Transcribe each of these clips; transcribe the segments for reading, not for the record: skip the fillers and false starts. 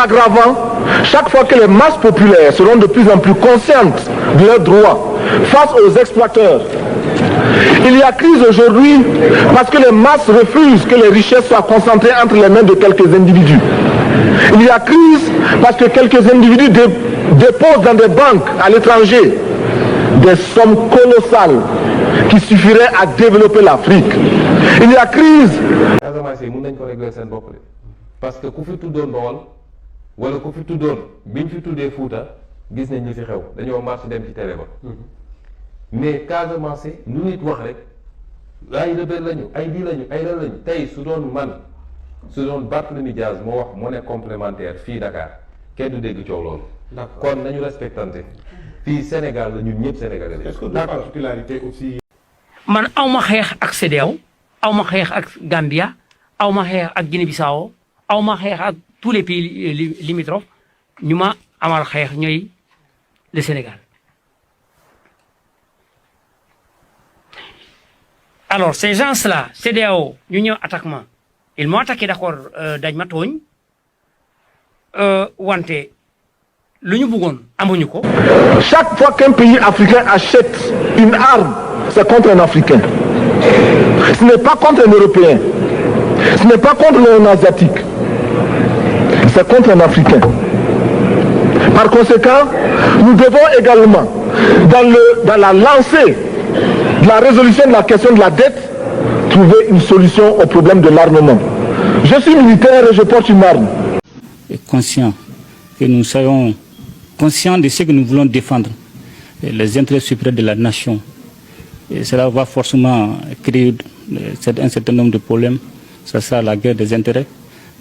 Aggravant, chaque fois que les masses populaires seront de plus en plus conscientes de leurs droits face aux exploiteurs, il y a crise aujourd'hui parce que les masses refusent que les richesses soient concentrées entre les mains de quelques individus. Il y a crise parce que quelques individus déposent dans des banques à l'étranger des sommes colossales qui suffiraient à développer l'Afrique. Il y a crise. Parce que ku fi tuddoon Bawol wala ku fi tuddoon biñ fi tuddee Fuuta gis nañ ñi fi xew dañoo marché dem ci télé ba mais Casamance lu nit wax rek ay rebelle lañu ay lii lañu ay lan lañu tey su doon man su doon Barthélémy Dias moo wax moo ne complémentaire fii Dakar kenn du dégg coow loolu. kon nañu respectante fii Sénégal la ñun ñëpp Sénégalais la. Est-ce que la particularité aussi. man aw ma xeex ak CEDEAO aw ma xeex ak Gambia aw ma xeex ak Guinée-Bissau aw ma xeex ak tous les pays limitrophes ñu ma amal xeex ñooy le Sénégal. Alors ces gens-là CEDEAO ñu ñëw attaquement ils m'ont attaqué d'accord dañ ma tooñ wante lu ñu bëggoon amuñu ko. Chaque fois qu'un pays africain achète une arme, c'est contre un Africain. Ce n'est pas contre un Européen. Ce n'est pas contre un Asiatique. C'est contre un Africain. Par conséquent, nous devons également, dans la lancée de la résolution de la question de la dette, trouver une solution au problème de l'armement. Je suis militaire et je porte une arme. Et conscient que nous soyons conscients de ce que nous voulons défendre, les intérêts supérieurs de la nation. Et cela va forcément créer un certain nombre de problèmes. Ce sera la guerre des intérêts.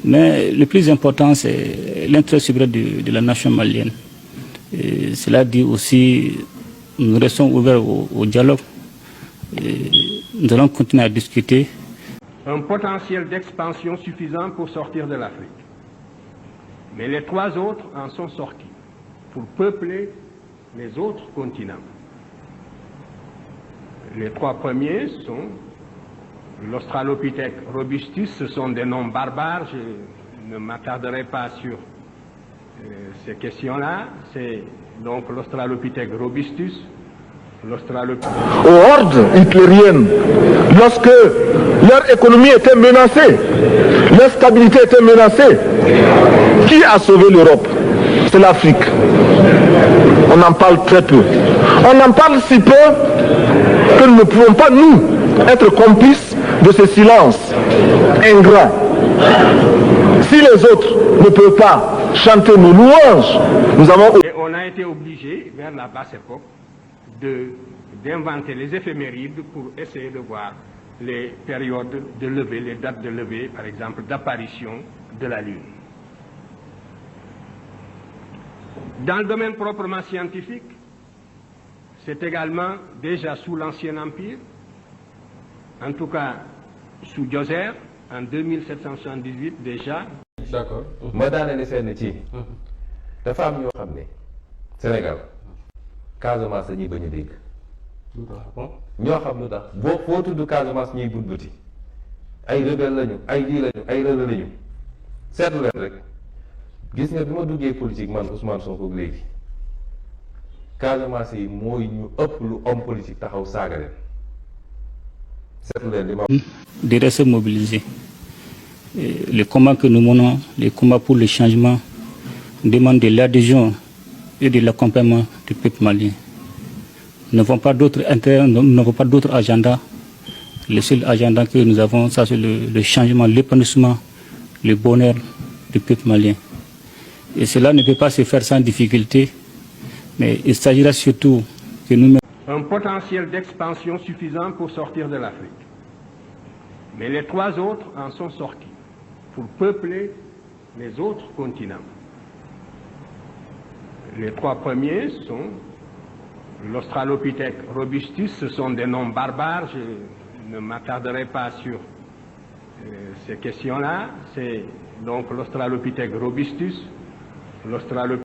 Mais le plus important, c'est l'intérêt supérieur de la nation malienne. Et cela dit aussi, nous restons ouverts au dialogue. Et nous allons continuer à discuter. Un potentiel d'expansion suffisant pour sortir de l'Afrique. Mais les trois autres en sont sortis pour peupler les autres continents. Les trois premiers sont l'Australopithèque robustus, ce sont des noms barbares, je ne m'attarderai pas sur ces questions-là. C'est donc l'Australopithèque robustus, aux hordes hitlériennes, lorsque leur économie était menacée, leur stabilité était menacée, qui a sauvé l'Europe? C'est l'Afrique. On en parle très peu. On en parle si peu que nous ne pouvons pas, nous, être complices de ce silence ingrat. Si les autres ne peuvent pas chanter nos louanges, nous avons... Et on a été obligé, vers la basse époque, d'inventer les éphémérides pour essayer de voir les périodes de levée, les dates de levée, par exemple, d'apparition de la Lune. Dans le domaine proprement scientifique, c'est également déjà sous l'Ancien Empire, en tout cas sous Djoser, en 2778 déjà. D'accord. ma daaneel fenn ci dafa am ñoo xam ne Sénégal Casamance la ñuy bañ a dégg. ñoo xam lu tax boo foo tudd Casamance ñuy budbuti ay rebelle lañu ay lii lañu ay rëla lañu seetlu leen rek gis nga bi ma duggee politique man Ousmane Sonko léegi Casamance yi mooy ñu ëpp lu homme politique taxaw saaga leen seetlu leen li ma. De rester mobilisés. Les combats que nous menons, les combats pour le changement, demandent de l'adhésion et de l'accompagnement du peuple malien. Nous n'avons pas d'autres intérêts, nous n'avons pas d'autres agendas. Le seul agenda que nous avons, ça c'est le changement, l'épanouissement, le bonheur du peuple malien. Et cela ne peut pas se faire sans difficulté, mais il s'agira surtout que nous... Un potentiel d'expansion suffisant pour sortir de l'Afrique. Mais les trois autres en sont sortis pour peupler les autres continents. Les trois premiers sont l'Australopithèque robustus, ce sont des noms barbares, je ne m'attarderai pas sur ces questions-là. C'est donc l'Australopithèque robustus, l'Australopithèque